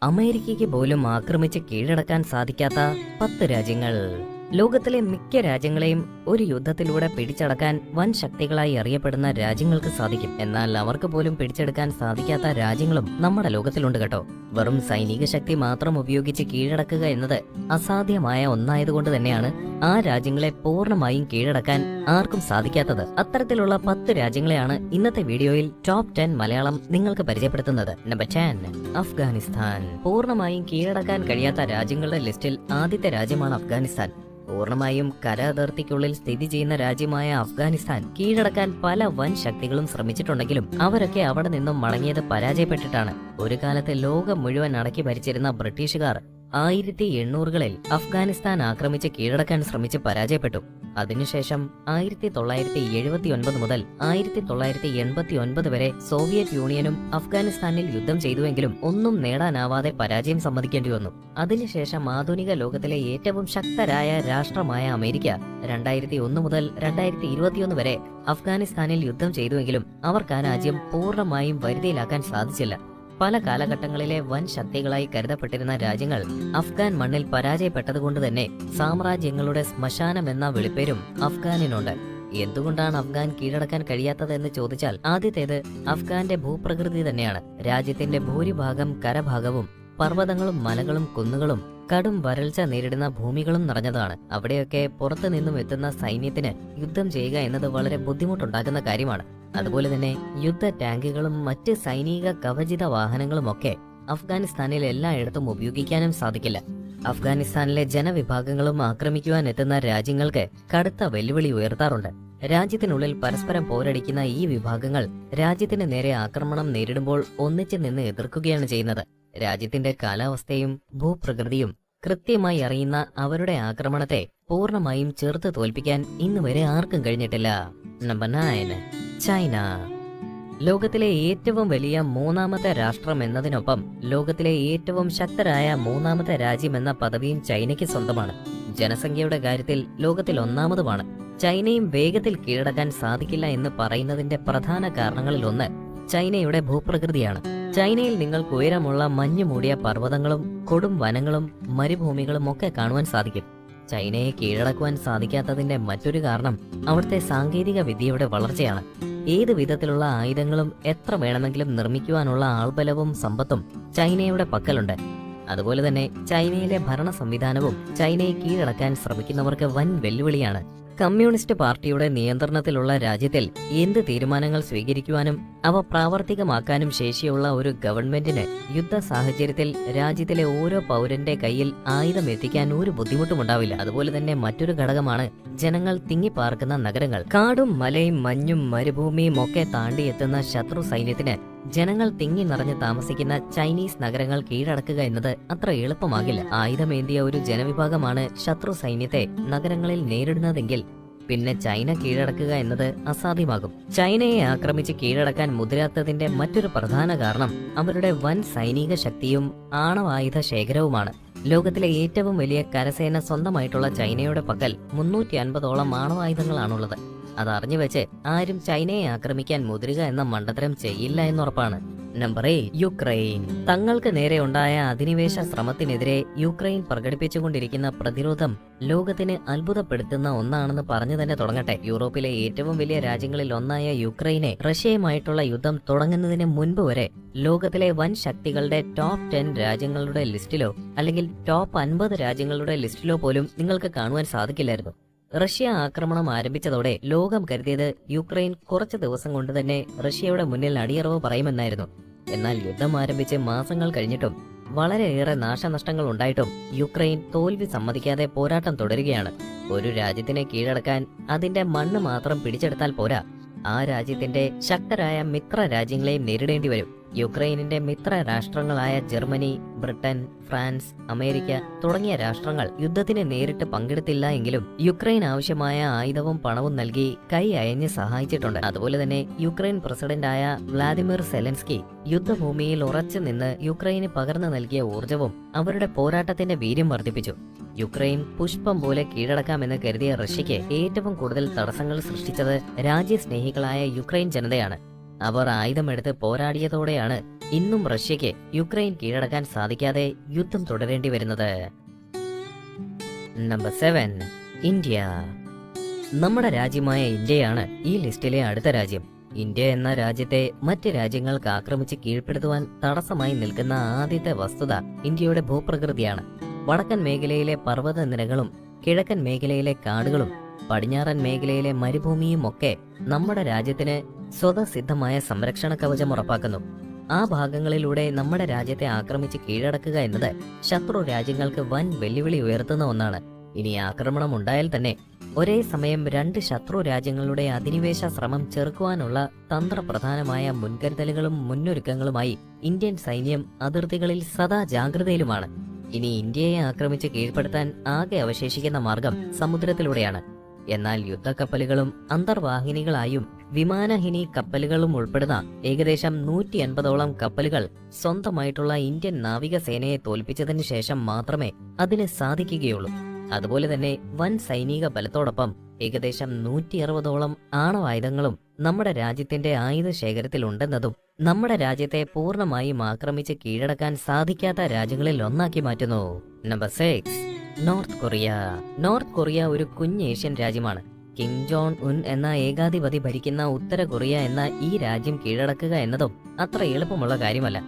അമേരിക്കയ്ക്ക് പോലും ആക്രമിച്ച് കീഴടക്കാൻ സാധിക്കാത്ത 10 രാജ്യങ്ങൾ. ലോകത്തിലെ മിക്ക രാജ്യങ്ങളെയും ഒരു യുദ്ധത്തിലൂടെ പിടിച്ചടക്കാൻ വൻ ശക്തികളായി അറിയപ്പെടുന്ന രാജ്യങ്ങൾക്ക് സാധിക്കും. എന്നാൽ അവർക്ക് പോലും പിടിച്ചെടുക്കാൻ സാധിക്കാത്ത രാജ്യങ്ങളും നമ്മുടെ ലോകത്തിലുണ്ട് കേട്ടോ. വെറും സൈനിക ശക്തി മാത്രം ഉപയോഗിച്ച് കീഴടക്കുക എന്നത് അസാധ്യമായ ഒന്നായതുകൊണ്ട് തന്നെയാണ് ആ രാജ്യങ്ങളെ പൂർണ്ണമായും കീഴടക്കാൻ ആർക്കും സാധിക്കാത്തത്. അത്തരത്തിലുള്ള 10 രാജ്യങ്ങളെയാണ് ഇന്നത്തെ വീഡിയോയിൽ ടോപ്പ് 10 മലയാളം നിങ്ങൾക്ക് പരിചയപ്പെടുത്തുന്നത്. നമ്പർ 10, അഫ്ഗാനിസ്ഥാൻ. പൂർണ്ണമായും കീഴടക്കാൻ കഴിയാത്ത രാജ്യങ്ങളുടെ ലിസ്റ്റിൽ ആദ്യത്തെ രാജ്യമാണ് അഫ്ഗാനിസ്ഥാൻ. പൂർണ്ണമായും കര അതിർത്തിക്കുള്ളിൽ സ്ഥിതി ചെയ്യുന്ന രാജ്യമായ അഫ്ഗാനിസ്ഥാൻ കീഴടക്കാൻ പല വൻ ശക്തികളും ശ്രമിച്ചിട്ടുണ്ടെങ്കിലും അവരൊക്കെ അവിടെ നിന്നും മടങ്ങിയത് പരാജയപ്പെട്ടിട്ടാണ്. ഒരു കാലത്ത് ലോകം മുഴുവൻ അടക്കി ഭരിച്ചിരുന്ന ബ്രിട്ടീഷുകാർ 1800-കളിൽ അഫ്ഗാനിസ്ഥാൻ ആക്രമിച്ച് കീഴടക്കാൻ ശ്രമിച്ച് പരാജയപ്പെട്ടു. അതിനുശേഷം 1979 മുതൽ 1989 വരെ സോവിയറ്റ് യൂണിയനും അഫ്ഗാനിസ്ഥാനിൽ യുദ്ധം ചെയ്തുവെങ്കിലും ഒന്നും നേടാനാവാതെ പരാജയം സമ്മതിക്കേണ്ടി വന്നു. അതിനുശേഷം ആധുനിക ലോകത്തിലെ ഏറ്റവും ശക്തരായ രാഷ്ട്രമായ അമേരിക്ക 2001 മുതൽ 2021 വരെ അഫ്ഗാനിസ്ഥാനിൽ യുദ്ധം ചെയ്തുവെങ്കിലും അവർക്ക് ആ രാജ്യം പൂർണ്ണമായും വരുതിയിലാക്കാൻ സാധിച്ചില്ല. പല കാലഘട്ടങ്ങളിലെ വൻ ശക്തികളായി കരുതപ്പെട്ടിരുന്ന രാജ്യങ്ങൾ അഫ്ഗാൻ മണ്ണിൽ പരാജയപ്പെട്ടതുകൊണ്ട് തന്നെ സാമ്രാജ്യങ്ങളുടെ ശ്മശാനം എന്ന വിളിപ്പേരും അഫ്ഗാനിനുണ്ട്. എന്തുകൊണ്ടാണ് അഫ്ഗാൻ കീഴടക്കാൻ കഴിയാത്തതെന്ന് ചോദിച്ചാൽ ആദ്യത്തേത് അഫ്ഗാന്റെ ഭൂപ്രകൃതി തന്നെയാണ്. രാജ്യത്തിന്റെ ഭൂരിഭാഗം കരഭാഗവും പർവ്വതങ്ങളും മലകളും കുന്നുകളും കടും വരൾച്ച നേരിടുന്ന ഭൂമികളും നിറഞ്ഞതാണ്. അവിടെയൊക്കെ പുറത്തു നിന്നും എത്തുന്ന സൈന്യത്തിന് യുദ്ധം ചെയ്യുക എന്നത് വളരെ ബുദ്ധിമുട്ടുണ്ടാക്കുന്ന കാര്യമാണ്. അതുപോലെ തന്നെ യുദ്ധ ടാങ്കുകളും മറ്റ് സൈനിക കവചിത വാഹനങ്ങളും ഒക്കെ അഫ്ഗാനിസ്ഥാനിൽ എല്ലായിടത്തും ഉപയോഗിക്കാനും സാധിക്കില്ല. അഫ്ഗാനിസ്ഥാനിലെ ജനവിഭാഗങ്ങളും ആക്രമിക്കുവാൻ എത്തുന്ന രാജ്യങ്ങൾക്ക് കടുത്ത വെല്ലുവിളി ഉയർത്താറുണ്ട്. രാജ്യത്തിനുള്ളിൽ പരസ്പരം പോരടിക്കുന്ന ഈ വിഭാഗങ്ങൾ രാജ്യത്തിന് നേരെ ആക്രമണം നേരിടുമ്പോൾ ഒന്നിച്ചു നിന്ന് എതിർക്കുകയാണ് ചെയ്യുന്നത്. രാജ്യത്തിന്റെ കാലാവസ്ഥയും ഭൂപ്രകൃതിയും കൃത്യമായി അറിയുന്ന അവരുടെ ആക്രമണത്തെ പൂർണ്ണമായും ചെറുത്ത് തോൽപ്പിക്കാൻ ഇന്നുവരെ ആർക്കും കഴിഞ്ഞിട്ടില്ല. Number 9, China. ലോകത്തിലെ ഏറ്റവും വലിയ മൂന്നാമത്തെ രാഷ്ട്രം എന്നതിനൊപ്പം ലോകത്തിലെ ഏറ്റവും ശക്തരായ മൂന്നാമത്തെ രാജ്യം എന്ന പദവിയും ചൈനയ്ക്ക് സ്വന്തമാണ്. ജനസംഖ്യയുടെ കാര്യത്തിൽ ലോകത്തിൽ ഒന്നാമതുമാണ്. ചൈനയും വേഗത്തിൽ കീഴടക്കാൻ സാധിക്കില്ല എന്ന് പറയുന്നതിന്റെ പ്രധാന കാരണങ്ങളിൽ ഒന്ന് ചൈനയുടെ ഭൂപ്രകൃതിയാണ്. ചൈനയിൽ നിങ്ങൾക്ക് ഉയരമുള്ള മഞ്ഞു മൂടിയ പർവ്വതങ്ങളും കൊടും വനങ്ങളും മരുഭൂമികളും ഒക്കെ കാണുവാൻ സാധിക്കും. ചൈനയെ കീഴടക്കുവാൻ സാധിക്കാത്തതിന്റെ മറ്റൊരു കാരണം അവിടുത്തെ സാങ്കേതിക വിദ്യയുടെ വളർച്ചയാണ്. ഏത് വിധത്തിലുള്ള ആയുധങ്ങളും എത്ര വേണമെങ്കിലും നിർമ്മിക്കുവാനുള്ള ആൾബലവും സമ്പത്തും ചൈനയുടെ പക്കലുണ്ട്. അതുപോലെ തന്നെ ചൈനയിലെ ഭരണ സംവിധാനവും ചൈനയെ കീഴടക്കാൻ ശ്രമിക്കുന്നവർക്ക് വൻ വെല്ലുവിളിയാണ്. കമ്മ്യൂണിസ്റ്റ് പാർട്ടിയുടെ നിയന്ത്രണത്തിലുള്ള രാജ്യത്തിൽ എന്ത് തീരുമാനങ്ങൾ സ്വീകരിക്കുവാനും അവ പ്രാവർത്തികമാക്കാനും ശേഷിയുള്ള ഒരു ഗവൺമെന്റിന് യുദ്ധ സാഹചര്യത്തിൽ രാജ്യത്തിലെ ഓരോ പൗരന്റെ കയ്യിൽ ആയുധം എത്തിക്കാൻ ഒരു ബുദ്ധിമുട്ടുമുണ്ടാവില്ല. അതുപോലെ തന്നെ മറ്റൊരു ഘടകമാണ് ജനങ്ങൾ തിങ്ങിപ്പാർക്കുന്ന നഗരങ്ങൾ. കാടും മലയും മഞ്ഞും മരുഭൂമിയും ഒക്കെ താണ്ടിയെത്തുന്ന ശത്രു സൈന്യത്തിന് ജനങ്ങൾ തിങ്ങി നിറഞ്ഞ് താമസിക്കുന്ന ചൈനീസ് നഗരങ്ങൾ കീഴടക്കുക എന്നത് അത്ര എളുപ്പമാകില്ല. ആയുധമേന്തിയ ഒരു ജനവിഭാഗമാണ് ശത്രു സൈന്യത്തെ നഗരങ്ങളിൽ നേരിടുന്നതെങ്കിൽ പിന്നെ ചൈന കീഴടക്കുക എന്നത് അസാധ്യമാകും. ചൈനയെ ആക്രമിച്ച് കീഴടക്കാൻ മുതിരാത്തതിന്റെ മറ്റൊരു പ്രധാന കാരണം അവരുടെ വൻ സൈനിക ശക്തിയും ആണവായുധ ശേഖരവുമാണ്. ലോകത്തിലെ ഏറ്റവും വലിയ കരസേന സ്വന്തമായിട്ടുള്ള ചൈനയുടെ പക്കൽ 350ഓളം ആണവായുധങ്ങളാണുള്ളത്. അതറിഞ്ഞു വെച്ച് ആരും ചൈനയെ ആക്രമിക്കാൻ മുതിരുക എന്ന മണ്ടത്തരം ചെയ്യില്ല എന്നുറപ്പാണ്. Number 8, Ukraine. തങ്ങൾക്ക് നേരെ ഉണ്ടായ അധിനിവേശ ശ്രമത്തിനെതിരെ യുക്രൈൻ പ്രകടിപ്പിച്ചുകൊണ്ടിരിക്കുന്ന പ്രതിരോധം ലോകത്തിന് അത്ഭുതപ്പെടുത്തുന്ന ഒന്നാണെന്ന് പറഞ്ഞു തന്നെ തുടങ്ങട്ടെ. യൂറോപ്പിലെ ഏറ്റവും വലിയ രാജ്യങ്ങളിൽ ഒന്നായ യുക്രൈനെ റഷ്യയുമായിട്ടുള്ള യുദ്ധം തുടങ്ങുന്നതിന് മുൻപ് വരെ ലോകത്തിലെ വൻ ശക്തികളുടെ ടോപ്പ് 10 രാജ്യങ്ങളുടെ ലിസ്റ്റിലോ അല്ലെങ്കിൽ ടോപ്പ് 50 രാജ്യങ്ങളുടെ ലിസ്റ്റിലോ പോലും നിങ്ങൾക്ക് കാണുവാൻ സാധിക്കില്ലായിരുന്നു. റഷ്യ ആക്രമണം ആരംഭിച്ചതോടെ ലോകം കരുതിയത് യുക്രൈൻ കുറച്ച് ദിവസം കൊണ്ട് തന്നെ റഷ്യയുടെ മുന്നിൽ അടിയറവ് പറയുമെന്നായിരുന്നു. എന്നാൽ യുദ്ധം ആരംഭിച്ച് മാസങ്ങൾ കഴിഞ്ഞിട്ടും വളരെയേറെ നാശനഷ്ടങ്ങൾ ഉണ്ടായിട്ടും യുക്രൈൻ തോൽവി സമ്മതിക്കാതെ പോരാട്ടം തുടരുകയാണ്. ഒരു രാജ്യത്തിനെ കീഴടക്കാൻ അതിന്റെ മണ്ണ് മാത്രം പിടിച്ചെടുത്താൽ പോരാ, ആ രാജ്യത്തിന്റെ ശക്തരായ മിത്ര രാജ്യങ്ങളെയും നേരിടേണ്ടി വരും. യുക്രൈനിന്റെ മിത്ര രാഷ്ട്രങ്ങളായ ജർമ്മനി, ബ്രിട്ടൻ, ഫ്രാൻസ്, അമേരിക്ക തുടങ്ങിയ രാഷ്ട്രങ്ങൾ യുദ്ധത്തിന് നേരിട്ട് പങ്കെടുത്തില്ല എങ്കിലും യുക്രൈൻ ആവശ്യമായ ആയുധവും പണവും നൽകി കൈ അയഞ്ഞ് സഹായിച്ചിട്ടുണ്ട്. അതുപോലെ തന്നെ യുക്രൈൻ പ്രസിഡന്റായ വ്ളാദിമിർ സെലൻസ്കി യുദ്ധഭൂമിയിൽ ഉറച്ചു നിന്ന് യുക്രൈന് പകർന്നു നൽകിയ ഊർജവും അവരുടെ പോരാട്ടത്തിന്റെ വീര്യം വർദ്ധിപ്പിച്ചു. യുക്രൈൻ പുഷ്പം പോലെ കീഴടക്കാമെന്ന് കരുതിയ റഷ്യയ്ക്ക് ഏറ്റവും കൂടുതൽ തടസ്സങ്ങൾ സൃഷ്ടിച്ചത് രാജ്യസ്നേഹികളായ യുക്രൈൻ ജനതയാണ്. അവർ ആയുധമെടുത്ത് പോരാടിയതോടെയാണ് ഇന്നും റഷ്യക്ക് യുക്രൈൻ കീഴടക്കാൻ സാധിക്കാതെ യുദ്ധം തുടരേണ്ടി വരുന്നത്. Number 7, India. നമ്മുടെ രാജ്യമായ ഇന്ത്യയാണ് ഈ ലിസ്റ്റിലെ അടുത്ത രാജ്യം. ഇന്ത്യ എന്ന രാജ്യത്തെ മറ്റ് രാജ്യങ്ങൾക്ക് ആക്രമിച്ച് കീഴ്പ്പെടുത്തുവാൻ തടസ്സമായി നിൽക്കുന്ന ആദ്യത്തെ വസ്തുത ഇന്ത്യയുടെ ഭൂപ്രകൃതിയാണ്. വടക്കൻ മേഖലയിലെ പർവ്വത നിരകളും കിഴക്കൻ മേഖലയിലെ കാടുകളും പടിഞ്ഞാറൻ മേഖലയിലെ മരുഭൂമിയും ഒക്കെ നമ്മുടെ രാജ്യത്തിന് സ്വതസിദ്ധമായ സംരക്ഷണ കവചം ഉറപ്പാക്കുന്നു. ആ ഭാഗങ്ങളിലൂടെ നമ്മുടെ രാജ്യത്തെ ആക്രമിച്ച് കീഴടക്കുക എന്നത് ശത്രു രാജ്യങ്ങൾക്ക് വൻ വെല്ലുവിളി ഉയർത്തുന്ന ഒന്നാണ്. ഇനി ആക്രമണം ഉണ്ടായാൽ തന്നെ ഒരേ സമയം 2 ശത്രു രാജ്യങ്ങളുടെ അധിനിവേശ ശ്രമം ചെറുക്കുവാനുള്ള തന്ത്രപ്രധാനമായ മുൻകരുതലുകളും മുന്നൊരുക്കങ്ങളുമായി ഇന്ത്യൻ സൈന്യം അതിർത്തികളിൽ സദാ ജാഗ്രതയിലുമാണ്. ഇനി ഇന്ത്യയെ ആക്രമിച്ച് കീഴ്പ്പെടുത്താൻ ആകെ അവശേഷിക്കുന്ന മാർഗം സമുദ്രത്തിലൂടെയാണ്. എന്നാൽ യുദ്ധക്കപ്പലുകളും അന്തർവാഹിനികളായും വിമാനഹിനി കപ്പലുകളും ഉൾപ്പെടുന്ന ഏകദേശം 150ഓളം കപ്പലുകൾ സ്വന്തമായിട്ടുള്ള ഇന്ത്യൻ നാവികസേനയെ തോൽപ്പിച്ചതിന് ശേഷം മാത്രമേ അതിന് സാധിക്കുകയുള്ളൂ. അതുപോലെ തന്നെ വൻ സൈനിക ബലത്തോടൊപ്പം ഏകദേശം 160ഓളം ആണവായുധങ്ങളും നമ്മുടെ രാജ്യത്തിന്റെ ആയുധ ശേഖരത്തിൽ ഉണ്ടെന്നതും നമ്മുടെ രാജ്യത്തെ പൂർണ്ണമായും ആക്രമിച്ച് കീഴടക്കാൻ സാധിക്കാത്ത രാജ്യങ്ങളിൽ ഒന്നാക്കി മാറ്റുന്നു. Number 6, north Korea. North Korea ഒരു കുഞ്ഞ് ഏഷ്യൻ രാജ്യമാണ്. കിം ജോങ് ഉൻ എന്ന ഏകാധിപതി ഭരിക്കുന്ന ഉത്തര കൊറിയ എന്ന ഈ രാജ്യം കീഴടക്കുക എന്നതും അത്ര എളുപ്പമുള്ള കാര്യമല്ല.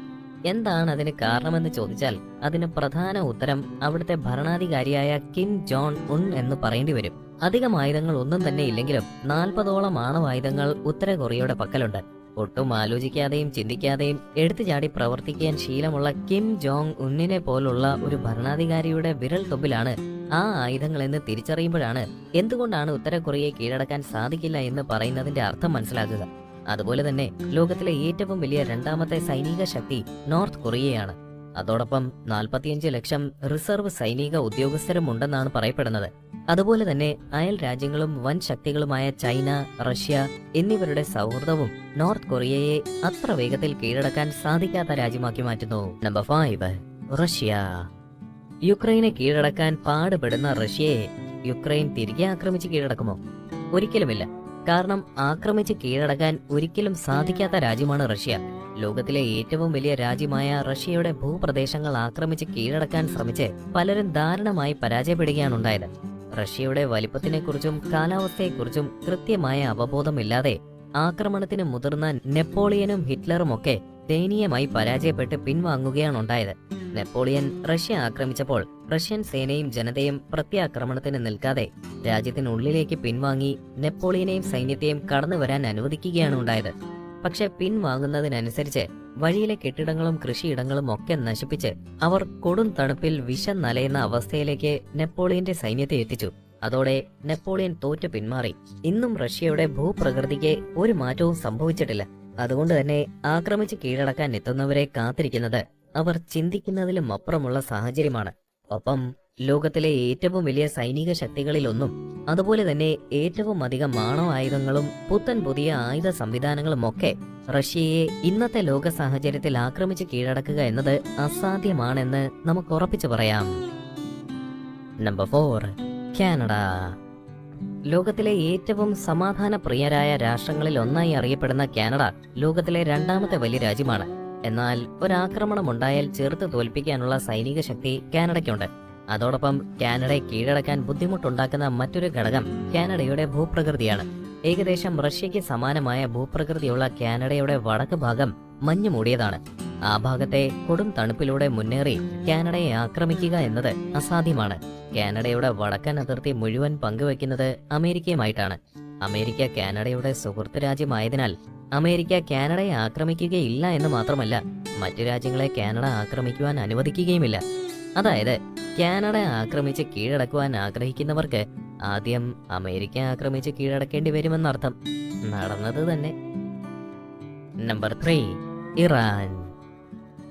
എന്താണ് അതിന് കാരണമെന്ന് ചോദിച്ചാൽ അതിന് പ്രധാന ഉത്തരം അവിടുത്തെ ഭരണാധികാരിയായ കിം ജോങ് ഉൻ എന്ന് പറയേണ്ടി വരും. അധികം ആയുധങ്ങൾ ഒന്നും തന്നെ ഇല്ലെങ്കിലും 40ഓളം ആണവായുധങ്ങൾ ഉത്തര കൊറിയയുടെ പക്കലുണ്ട്. ഒട്ടും ആലോചിക്കാതെയും ചിന്തിക്കാതെയും എടുത്തുചാടി പ്രവർത്തിക്കാൻ ശീലമുള്ള കിം ജോങ് ഉന്നിനെ പോലുള്ള ഒരു ഭരണാധികാരിയുടെ വിരൽ തുമ്പിലാണ് ആ ആയുധങ്ങളെന്ന് തിരിച്ചറിയുമ്പോഴാണ് എന്തുകൊണ്ടാണ് ഉത്തര കൊറിയയെ കീഴടക്കാൻ സാധിക്കില്ല എന്ന് പറയുന്നതിന്റെ അർത്ഥം മനസ്സിലാക്കുക. അതുപോലെ തന്നെ ലോകത്തിലെ ഏറ്റവും വലിയ 2ാമത്തെ സൈനിക ശക്തി നോർത്ത് കൊറിയയാണ്. അതോടൊപ്പം 45 ലക്ഷം റിസർവ് സൈനിക ഉദ്യോഗസ്ഥരും ഉണ്ടെന്നാണ് പറയപ്പെടുന്നത്. അതുപോലെ തന്നെ അയൽ രാജ്യങ്ങളും വൻ ശക്തികളുമായ ചൈന, റഷ്യ എന്നിവരുടെ സൗഹൃദവും നോർത്ത് കൊറിയയെ അത്ര വേഗത്തിൽ കീഴടക്കാൻ സാധിക്കാത്ത രാജ്യമാക്കി മാറ്റുന്നു. Number 5, Russia. യുക്രൈനെ കീഴടക്കാൻ പാടുപെടുന്ന റഷ്യയെ യുക്രൈൻ തിരികെ ആക്രമിച്ച് കീഴടക്കുമോ? ഒരിക്കലുമില്ല. കാരണം ആക്രമിച്ച് കീഴടക്കാൻ ഒരിക്കലും സാധിക്കാത്ത രാജ്യമാണ് റഷ്യ. ലോകത്തിലെ ഏറ്റവും വലിയ രാജ്യമായ റഷ്യയുടെ ഭൂപ്രദേശങ്ങൾ ആക്രമിച്ച് കീഴടക്കാൻ ശ്രമിച്ച് പലരും ദാരുണമായി പരാജയപ്പെടുകയാണുണ്ടായത്. റഷ്യയുടെ വലിപ്പത്തിനെക്കുറിച്ചും കാലാവസ്ഥയെക്കുറിച്ചും കൃത്യമായ അവബോധമില്ലാതെ ആക്രമണത്തിന് മുതിർന്ന നെപ്പോളിയനും ഹിറ്റ്ലറുമൊക്കെ ദയനീയമായി പരാജയപ്പെട്ട് പിൻവാങ്ങുകയാണുണ്ടായത്. നെപ്പോളിയൻ റഷ്യ ആക്രമിച്ചപ്പോൾ റഷ്യൻ സേനയും ജനതയും പ്രത്യാക്രമണത്തിന് നിൽക്കാതെ രാജ്യത്തിനുള്ളിലേക്ക് പിൻവാങ്ങി നെപ്പോളിയനെയും സൈന്യത്തെയും കടന്നുവരാൻ അനുവദിക്കുകയാണ് ഉണ്ടായത്. പക്ഷെ പിൻവാങ്ങുന്നതിനനുസരിച്ച് വഴിയിലെ കെട്ടിടങ്ങളും കൃഷിയിടങ്ങളും ഒക്കെ നശിപ്പിച്ച് അവർ കൊടും തണുപ്പിൽ വിഷം നലയുന്ന അവസ്ഥയിലേക്ക് നെപ്പോളിയന്റെ സൈന്യത്തെ എത്തിച്ചു. അതോടെ നെപ്പോളിയൻ തോറ്റു പിന്മാറി. ഇന്നും റഷ്യയുടെ ഭൂപ്രകൃതിക്ക് ഒരു മാറ്റവും സംഭവിച്ചിട്ടില്ല. അതുകൊണ്ട് തന്നെ ആക്രമിച്ച് കീഴടക്കാൻ എത്തുന്നവരെ കാത്തിരിക്കുന്നത് അവർ ചിന്തിക്കുന്നതിലും അപ്പുറമുള്ള സാഹചര്യമാണ്. ഒപ്പം ലോകത്തിലെ ഏറ്റവും വലിയ സൈനിക ശക്തികളിലൊന്നും അതുപോലെ തന്നെ ഏറ്റവും അധികം ആണവായുധങ്ങളും പുത്തൻ പുതിയ ആയുധ സംവിധാനങ്ങളും ഒക്കെ റഷ്യയെ ഇന്നത്തെ ലോക സാഹചര്യത്തിൽ ആക്രമിച്ച് കീഴടക്കുക എന്നത് അസാധ്യമാണെന്ന് നമുക്ക് ഉറപ്പിച്ചു പറയാം. Number 4, Canada. ലോകത്തിലെ ഏറ്റവും സമാധാന പ്രിയരായ രാഷ്ട്രങ്ങളിൽ ഒന്നായി അറിയപ്പെടുന്ന കാനഡ ലോകത്തിലെ 2ാമത്തെ വലിയ രാജ്യമാണ്. എന്നാൽ ഒരാക്രമണം ഉണ്ടായാൽ ചെറുത്ത് തോൽപ്പിക്കാനുള്ള സൈനിക ശക്തി കാനഡയ്ക്കുണ്ട്. അതോടൊപ്പം കാനഡയെ കീഴടക്കാൻ ബുദ്ധിമുട്ടുണ്ടാക്കുന്ന മറ്റൊരു ഘടകം കാനഡയുടെ ഭൂപ്രകൃതിയാണ്. ഏകദേശം റഷ്യയ്ക്ക് സമാനമായ ഭൂപ്രകൃതിയുള്ള കാനഡയുടെ വടക്ക് ഭാഗം മഞ്ഞു മൂടിയതാണ്. ആ ഭാഗത്തെ കൊടും തണുപ്പിലൂടെ മുന്നേറി കാനഡയെ ആക്രമിക്കുക എന്നത് അസാധ്യമാണ്. കാനഡയുടെ വടക്കൻ അതിർത്തി മുഴുവൻ പങ്കുവയ്ക്കുന്നത് അമേരിക്കയുമായിട്ടാണ്. അമേരിക്ക കാനഡയുടെ സുഹൃത്ത് രാജ്യമായതിനാൽ അമേരിക്ക കാനഡയെ ആക്രമിക്കുകയില്ല എന്ന് മാത്രമല്ല, മറ്റു രാജ്യങ്ങളെ കാനഡ ആക്രമിക്കുവാൻ അനുവദിക്കുകയുമില്ല. അതായത് കാനഡ ആക്രമിച്ച് കീഴടക്കുവാൻ ആഗ്രഹിക്കുന്നവർക്ക് ആദ്യം അമേരിക്ക ആക്രമിച്ച് കീഴടക്കേണ്ടി വരുമെന്നർത്ഥം. നടന്നത് തന്നെ. Number 3, Iran.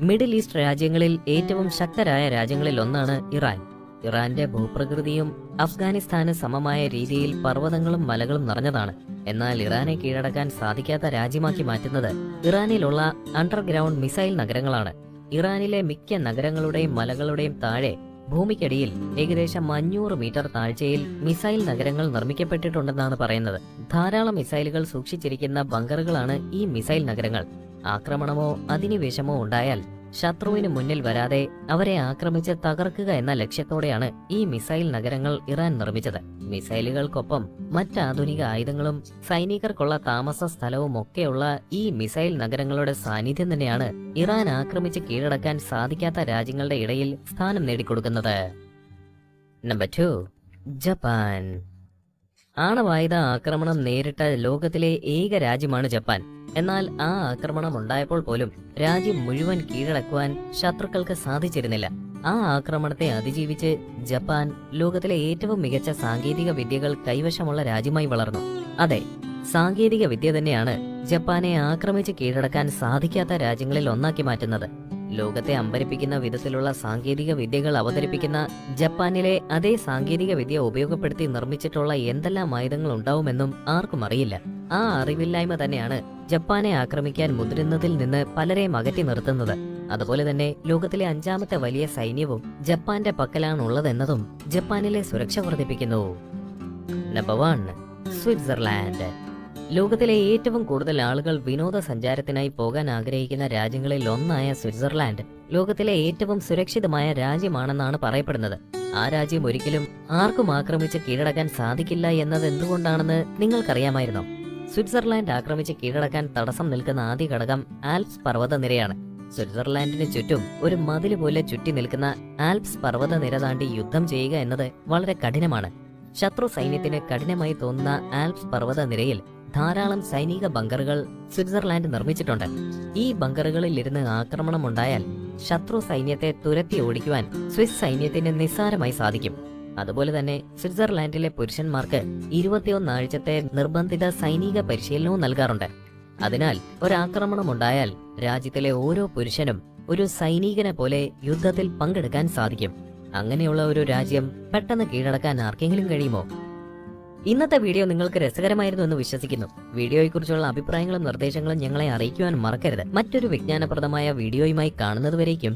മിഡിൽ ഈസ്റ്റ് രാജ്യങ്ങളിൽ ഏറ്റവും ശക്തരായ രാജ്യങ്ങളിൽ ഒന്നാണ് ഇറാൻ. ഇറാന്റെ ഭൂപ്രകൃതിയും അഫ്ഗാനിസ്ഥാന് സമമായ രീതിയിൽ പർവ്വതങ്ങളും മലകളും നിറഞ്ഞതാണ്. എന്നാൽ ഇറാനെ കീഴടക്കാൻ സാധിക്കാത്ത രാജ്യമാക്കി മാറ്റുന്നത് ഇറാനിലുള്ള അണ്ടർഗ്രൗണ്ട് മിസൈൽ നഗരങ്ങളാണ്. ഇറാനിലെ മിക്ക നഗരങ്ങളുടെയും മലകളുടെയും താഴെ ഭൂമിക്കടിയിൽ ഏകദേശം 500 മീറ്റർ താഴ്ചയിൽ മിസൈൽ നഗരങ്ങൾ നിർമ്മിക്കപ്പെട്ടിട്ടുണ്ടെന്നാണ് പറയുന്നത്. ധാരാളം മിസൈലുകൾ സൂക്ഷിച്ചിരിക്കുന്ന ബങ്കറുകളാണ് ഈ മിസൈൽ നഗരങ്ങൾ. ആക്രമണമോ അധിനിവേശമോ ഉണ്ടായാൽ ശത്രുവിന് മുന്നിൽ വരാതെ അവരെ ആക്രമിച്ച് തകർക്കുക എന്ന ലക്ഷ്യത്തോടെയാണ് ഈ മിസൈൽ നഗരങ്ങൾ ഇറാൻ നിർമ്മിച്ചത്. മിസൈലുകൾക്കൊപ്പം മറ്റാധുനിക ആയുധങ്ങളും സൈനികർക്കുള്ള താമസ സ്ഥലവും ഒക്കെയുള്ള ഈ മിസൈൽ നഗരങ്ങളുടെ സാന്നിധ്യം തന്നെയാണ് ഇറാൻ ആക്രമിച്ച് കീഴടക്കാൻ സാധിക്കാത്ത രാജ്യങ്ങളുടെ ഇടയിൽ സ്ഥാനം നേടിക്കൊടുക്കുന്നത്. Number 2, Japan. ആണവായുധ ആക്രമണം നേരിട്ട ലോകത്തിലെ ഏക രാജ്യമാണ് ജപ്പാൻ. എന്നാൽ ആ ആക്രമണം ഉണ്ടായപ്പോൾ പോലും രാജ്യം മുഴുവൻ കീഴടക്കുവാൻ ശത്രുക്കൾക്ക് സാധിച്ചിരുന്നില്ല. ആ ആക്രമണത്തെ അതിജീവിച്ച് ജപ്പാൻ ലോകത്തിലെ ഏറ്റവും മികച്ച സാങ്കേതിക വിദ്യകൾ കൈവശമുള്ള രാജ്യമായി വളർന്നു. അതെ, സാങ്കേതിക വിദ്യ തന്നെയാണ് ജപ്പാനെ ആക്രമിച്ച് കീഴടക്കാൻ സാധിക്കാത്ത രാജ്യങ്ങളിൽ ഒന്നാക്കി മാറ്റുന്നത്. ലോകത്തെ അമ്പരിപ്പിക്കുന്ന വിധത്തിലുള്ള സാങ്കേതിക വിദ്യകൾ അവതരിപ്പിക്കുന്ന ജപ്പാനിലെ അതേ സാങ്കേതിക വിദ്യ ഉപയോഗപ്പെടുത്തി നിർമ്മിച്ചിട്ടുള്ള എന്തെല്ലാം ആയുധങ്ങൾ ഉണ്ടാവുമെന്നും ആർക്കും അറിയില്ല. ആ അറിവില്ലായ്മ തന്നെയാണ് ജപ്പാനെ ആക്രമിക്കാൻ മുതിരുന്നതിൽ നിന്ന് പലരെയും അകറ്റി നിർത്തുന്നത്. അതുപോലെ തന്നെ ലോകത്തിലെ 5ാമത്തെ വലിയ സൈന്യവും ജപ്പാന്റെ പക്കലാണുള്ളതെന്നതും ജപ്പാനിലെ സുരക്ഷ വർദ്ധിപ്പിക്കുന്നു. Number 1, Switzerland. ലോകത്തിലെ ഏറ്റവും കൂടുതൽ ആളുകൾ വിനോദസഞ്ചാരത്തിനായി പോകാൻ ആഗ്രഹിക്കുന്ന രാജ്യങ്ങളിൽ ഒന്നായ സ്വിറ്റ്സർലാൻഡ് ലോകത്തിലെ ഏറ്റവും സുരക്ഷിതമായ രാജ്യമാണെന്നാണ് പറയപ്പെടുന്നത്. ആ രാജ്യം ഒരിക്കലും ആർക്കും ആക്രമിച്ച് കീഴടക്കാൻ സാധിക്കില്ല എന്നത് എന്തുകൊണ്ടാണെന്ന് നിങ്ങൾക്കറിയാമായിരുന്നോ? സ്വിറ്റ്സർലാൻഡ് ആക്രമിച്ച് കീഴടക്കാൻ തടസ്സം നിൽക്കുന്ന ആദ്യ ഘടകം ആൽപ്സ് പർവ്വതനിരയാണ്. സ്വിറ്റ്സർലാൻഡിന് ചുറ്റും ഒരു മതില് പോലെ ചുറ്റി നിൽക്കുന്ന ആൽപ്സ് പർവ്വതനിര താണ്ടി യുദ്ധം ചെയ്യുക എന്നത് വളരെ കഠിനമാണ്. ശത്രു സൈന്യത്തിന് കഠിനമായി തോന്നുന്ന ആൽപ്സ് പർവ്വതനിരയിൽ ധാരാളം സൈനിക ബങ്കറുകൾ സ്വിറ്റ്സർലാൻഡ് നിർമ്മിച്ചിട്ടുണ്ട്. ഈ ബങ്കറുകളിൽ ഇരുന്ന് ആക്രമണം ഉണ്ടായാൽ ശത്രു സൈന്യത്തെ തുരത്തി ഓടിക്കുവാൻ സ്വിസ് സൈന്യത്തിന് നിസ്സാരമായി സാധിക്കും. അതുപോലെ തന്നെ സ്വിറ്റ്സർലാൻഡിലെ പുരുഷന്മാർക്ക് 21 ആഴ്ചത്തെ നിർബന്ധിത സൈനിക പരിശീലനവും നൽകാറുണ്ട്. അതിനാൽ ഒരാക്രമണം ഉണ്ടായാൽ രാജ്യത്തിലെ ഓരോ പുരുഷനും ഒരു സൈനികനെ പോലെ യുദ്ധത്തിൽ പങ്കെടുക്കാൻ സാധിക്കും. അങ്ങനെയുള്ള ഒരു രാജ്യം പെട്ടെന്ന് കീഴടക്കാൻ ആർക്കെങ്കിലും കഴിയുമോ? ഇന്നത്തെ വീഡിയോ നിങ്ങൾക്ക് രസകരമായിരുന്നു എന്ന് വിശ്വസിക്കുന്നു. വീഡിയോയെക്കുറിച്ചുള്ള അഭിപ്രായങ്ങളും നിർദ്ദേശങ്ങളും ഞങ്ങളെ അറിയിക്കുവാൻ മറക്കരുത്. മറ്റൊരു വിജ്ഞാനപ്രദമായ വീഡിയോയുമായി കാണുന്നതുവരേക്കും